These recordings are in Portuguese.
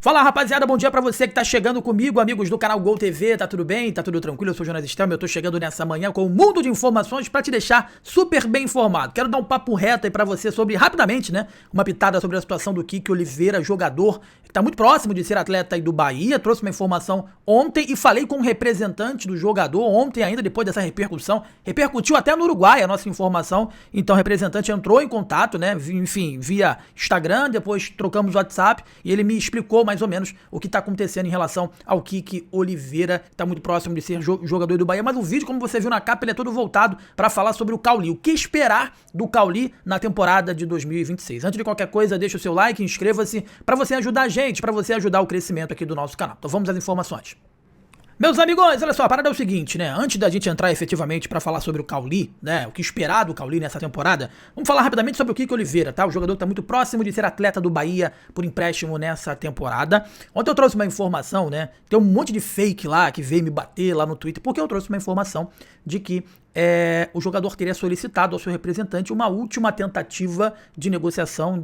Fala, rapaziada, bom dia pra você que tá chegando comigo, amigos do canal Gol TV, tá tudo bem? Tá tudo tranquilo? Eu sou o Jonas Stelma, eu tô chegando nessa manhã com um mundo de informações pra te deixar super bem informado. Quero dar um papo reto aí pra você sobre, rapidamente, né, uma pitada sobre a situação do Kiki Oliveira, jogador que tá muito próximo de ser atleta aí do Bahia. Trouxe uma informação ontem e falei com um representante do jogador ontem ainda, depois dessa repercussão. Repercutiu até no Uruguai a nossa informação, então o representante entrou em contato, né, enfim, via Instagram, depois trocamos o WhatsApp e ele me explicou mais ou menos o que está acontecendo em relação ao Kiki Oliveira, está muito próximo de ser jogador do Bahia, mas o vídeo, como você viu na capa, ele é todo voltado para falar sobre o Cauli, o que esperar do Cauli na temporada de 2026. Antes de qualquer coisa, deixa o seu like, inscreva-se, para você ajudar a gente, para você ajudar o crescimento aqui do nosso canal. Então vamos às informações. Meus amigos, olha só, a parada é o seguinte, né, antes da gente entrar efetivamente pra falar sobre o Cauli, né, o que esperar do Cauli nessa temporada, vamos falar rapidamente sobre o Kiki Oliveira, tá, o jogador que tá muito próximo de ser atleta do Bahia por empréstimo nessa temporada. Ontem eu trouxe uma informação, né, tem um monte de fake lá que veio me bater lá no Twitter, porque eu trouxe uma informação de que o jogador teria solicitado ao seu representante uma última tentativa de negociação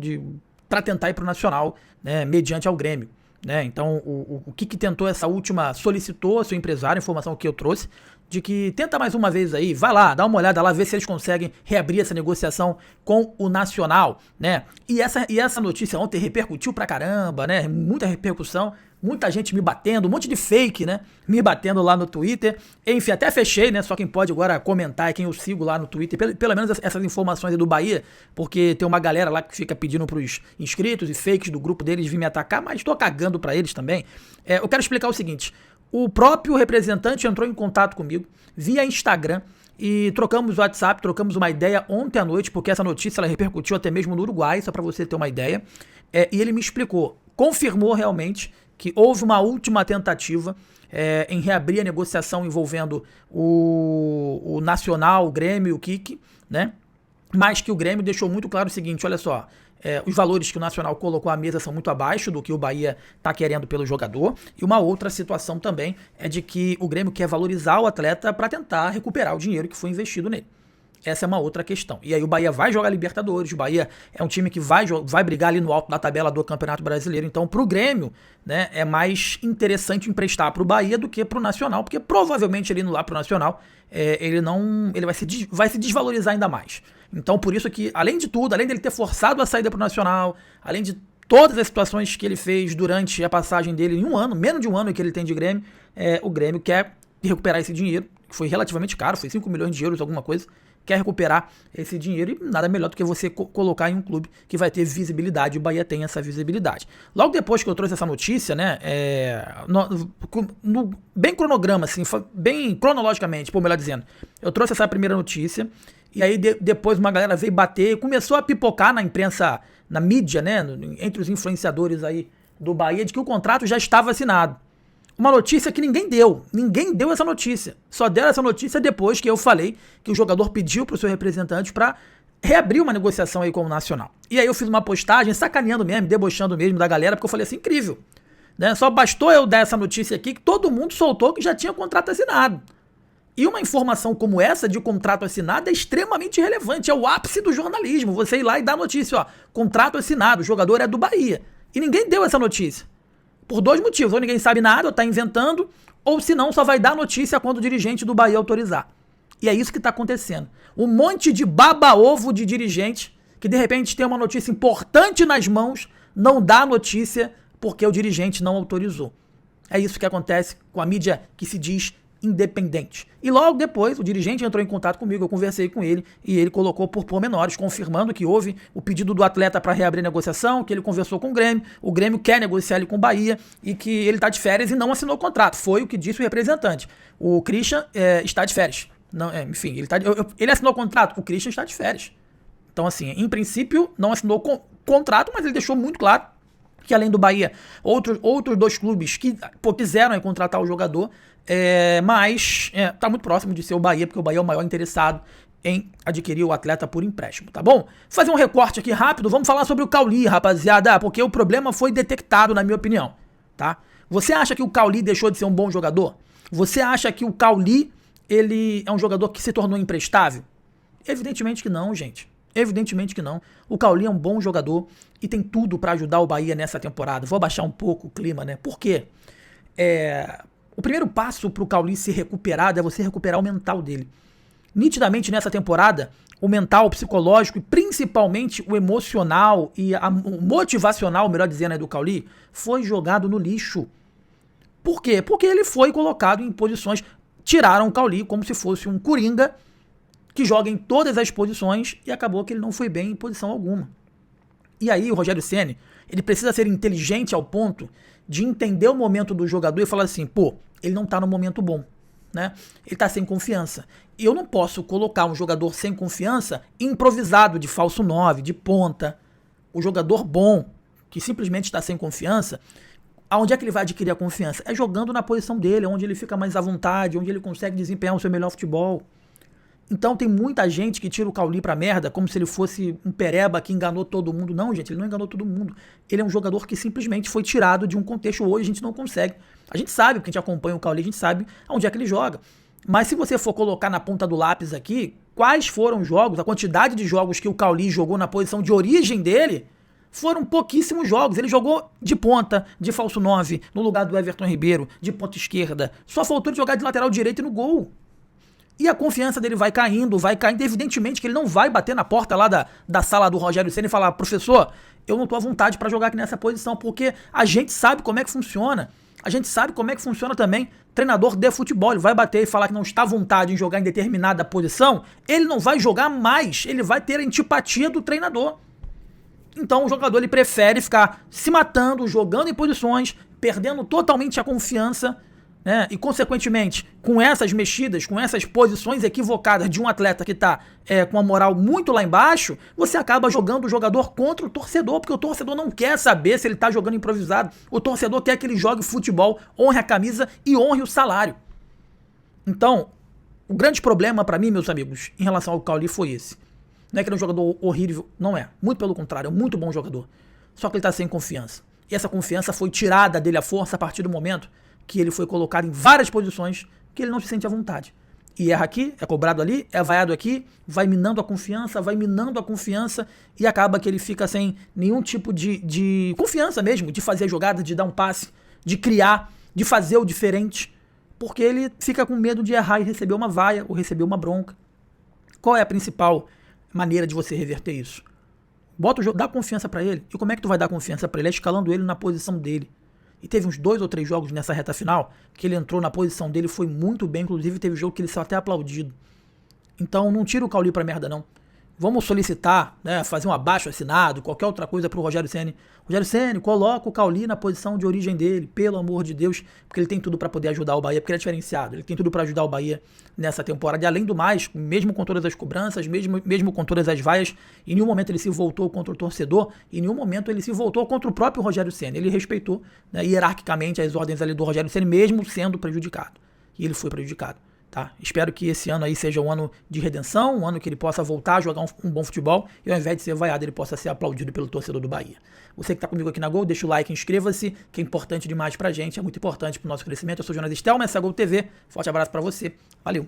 pra tentar ir pro Nacional, né, mediante ao Grêmio. Né? Então o Kiki tentou essa última, solicitou ao seu empresário, informação que eu trouxe, de que tenta mais uma vez aí, vai lá, dá uma olhada lá, ver se eles conseguem reabrir essa negociação com o Nacional, né? E essa notícia ontem repercutiu pra caramba, né? Muita repercussão, muita gente me batendo, um monte de fake, né? Me batendo lá no Twitter. Enfim, até fechei, né? Só quem pode agora comentar é quem eu sigo lá no Twitter, pelo menos essas informações aí do Bahia, porque tem uma galera lá que fica pedindo pros inscritos e fakes do grupo deles vir me atacar, mas tô cagando pra eles também. Eu quero explicar o seguinte: o próprio representante entrou em contato comigo via Instagram e trocamos o WhatsApp, trocamos uma ideia ontem à noite, porque essa notícia ela repercutiu até mesmo no Uruguai, só para você ter uma ideia. E ele me explicou, confirmou realmente que houve uma última tentativa em reabrir a negociação envolvendo o Nacional, o Grêmio e o Kiki, né? Mas que o Grêmio deixou muito claro o seguinte, olha só, os valores que o Nacional colocou à mesa são muito abaixo do que o Bahia está querendo pelo jogador, e uma outra situação também é de que o Grêmio quer valorizar o atleta para tentar recuperar o dinheiro que foi investido nele. Essa é uma outra questão. E aí o Bahia vai jogar Libertadores, o Bahia é um time que vai brigar ali no alto da tabela do Campeonato Brasileiro, então pro Grêmio, né, é mais interessante emprestar pro Bahia do que pro Nacional, porque provavelmente ele indo lá pro Nacional, ele vai se desvalorizar ainda mais. Então por isso que, além de tudo, além dele ter forçado a saída pro Nacional, além de todas as situações que ele fez durante a passagem dele em um ano, menos de um ano que ele tem de Grêmio, o Grêmio quer recuperar esse dinheiro, que foi relativamente caro, foi 5 milhões de euros, alguma coisa, quer recuperar esse dinheiro e nada melhor do que você colocar em um clube que vai ter visibilidade, o Bahia tem essa visibilidade. Logo depois que eu trouxe essa notícia, né, bem cronograma, assim, bem cronologicamente, melhor dizendo, eu trouxe essa primeira notícia e aí depois uma galera veio bater, começou a pipocar na imprensa, na mídia, né, entre os influenciadores aí do Bahia, de que o contrato já estava assinado. Uma notícia que ninguém deu essa notícia. Só deram essa notícia depois que eu falei que o jogador pediu para o seu representante para reabrir uma negociação aí com o Nacional. E aí eu fiz uma postagem sacaneando mesmo, debochando mesmo da galera, porque eu falei assim, incrível, né? Só bastou eu dar essa notícia aqui que todo mundo soltou que já tinha contrato assinado. E uma informação como essa de contrato assinado é extremamente relevante, é o ápice do jornalismo, você ir lá e dar notícia, ó, contrato assinado, o jogador é do Bahia. E ninguém deu essa notícia. Por dois motivos, ou ninguém sabe nada, ou tá inventando, ou se não, só vai dar notícia quando o dirigente do Bahia autorizar. E é isso que tá acontecendo. Um monte de baba-ovo de dirigente que de repente tem uma notícia importante nas mãos, não dá notícia porque o dirigente não autorizou. É isso que acontece com a mídia que se diz independente. E logo depois o dirigente entrou em contato comigo, eu conversei com ele e ele colocou por pormenores, confirmando que houve o pedido do atleta para reabrir a negociação, que ele conversou com o Grêmio quer negociar ele com o Bahia e que ele está de férias e não assinou o contrato. Foi o que disse o representante. O Christian está de férias. Não, enfim, ele assinou o contrato, o Christian está de férias. Então assim, em princípio não assinou o contrato, mas ele deixou muito claro que além do Bahia, outros dois clubes que quiseram contratar o jogador, mas tá muito próximo de ser o Bahia, porque o Bahia é o maior interessado em adquirir o atleta por empréstimo, tá bom? Vou fazer um recorte aqui rápido, vamos falar sobre o Cauli, rapaziada, porque o problema foi detectado, na minha opinião, tá? Você acha que o Cauli deixou de ser um bom jogador? Você acha que o Cauli, ele é um jogador que se tornou imprestável? Evidentemente que não, gente. Evidentemente que não. O Cauli é um bom jogador e tem tudo pra ajudar o Bahia nessa temporada. Vou abaixar um pouco o clima, né? Por quê? O primeiro passo pro Cauli se recuperar é você recuperar o mental dele. Nitidamente nessa temporada, o mental, o psicológico e principalmente o emocional e o motivacional, melhor dizendo, do Cauli, foi jogado no lixo. Por quê? Porque ele foi colocado em posições... Tiraram o Cauli como se fosse um coringa que joga em todas as posições e acabou que ele não foi bem em posição alguma. E aí o Rogério Ceni, ele precisa ser inteligente ao ponto de entender o momento do jogador e falar assim, pô, ele não tá no momento bom, né? Ele tá sem confiança. E eu não posso colocar um jogador sem confiança improvisado de falso 9, de ponta. O jogador bom, que simplesmente está sem confiança, aonde é que ele vai adquirir a confiança? É jogando na posição dele, onde ele fica mais à vontade, onde ele consegue desempenhar o seu melhor futebol. Então tem muita gente que tira o Cauli pra merda como se ele fosse um pereba que enganou todo mundo. Não, gente, ele não enganou todo mundo. Ele é um jogador que simplesmente foi tirado de um contexto. Hoje a gente não consegue. A gente sabe, porque a gente acompanha o Cauli, a gente sabe onde é que ele joga. Mas se você for colocar na ponta do lápis aqui, quais foram os jogos, a quantidade de jogos que o Cauli jogou na posição de origem dele, foram pouquíssimos jogos. Ele jogou de ponta, de falso 9, no lugar do Everton Ribeiro, de ponta esquerda. Só faltou ele jogar de lateral direito e no gol. E a confiança dele vai caindo. Evidentemente que ele não vai bater na porta lá da sala do Rogério Ceni e falar, professor, eu não tô à vontade para jogar aqui nessa posição, porque a gente sabe como é que funciona. A gente sabe como é que funciona também treinador de futebol. Ele vai bater e falar que não está à vontade em jogar em determinada posição, ele não vai jogar mais, ele vai ter a antipatia do treinador. Então o jogador ele prefere ficar se matando, jogando em posições, perdendo totalmente a confiança, né? E consequentemente, com essas mexidas, com essas posições equivocadas de um atleta que está com a moral muito lá embaixo, você acaba jogando o jogador contra o torcedor, porque o torcedor não quer saber se ele está jogando improvisado. O torcedor quer que ele jogue futebol, honre a camisa e honre o salário. Então, o grande problema para mim, meus amigos, em relação ao Cauli foi esse. Não é que ele é um jogador horrível, não é. Muito pelo contrário, é um muito bom jogador. Só que ele tá sem confiança. E essa confiança foi tirada dele à força a partir do momento que ele foi colocado em várias posições que ele não se sente à vontade. E erra aqui, é cobrado ali, é vaiado aqui, vai minando a confiança e acaba que ele fica sem nenhum tipo de confiança mesmo, de fazer a jogada, de dar um passe, de criar, de fazer o diferente, porque ele fica com medo de errar e receber uma vaia ou receber uma bronca. Qual é a principal maneira de você reverter isso? Bota o jogo, dá confiança pra ele. E como é que tu vai dar confiança pra ele? É escalando ele na posição dele. E teve uns 2 ou 3 jogos nessa reta final que ele entrou na posição dele, foi muito bem, inclusive teve jogo que ele saiu até aplaudido. Então não tira o Cauli pra merda não. Vamos solicitar, né, fazer um abaixo assinado, qualquer outra coisa pro Rogério Ceni. Rogério Ceni, coloca o Cauli na posição de origem dele, pelo amor de Deus, porque ele tem tudo pra poder ajudar o Bahia, porque ele é diferenciado, ele tem tudo pra ajudar o Bahia nessa temporada. E além do mais, mesmo com todas as cobranças, mesmo com todas as vaias, em nenhum momento ele se voltou contra o torcedor, em nenhum momento ele se voltou contra o próprio Rogério Ceni. Ele respeitou, né, hierarquicamente as ordens ali do Rogério Ceni, mesmo sendo prejudicado. E ele foi prejudicado. Tá? Espero que esse ano aí seja um ano de redenção, um ano que ele possa voltar a jogar um bom futebol e ao invés de ser vaiado, ele possa ser aplaudido pelo torcedor do Bahia. Você que tá comigo aqui na Gol, deixa o like, inscreva-se, que é importante demais pra gente, é muito importante pro nosso crescimento. Eu sou o Jonas Stelma, essa é a Gol TV. Forte abraço pra você. Valeu!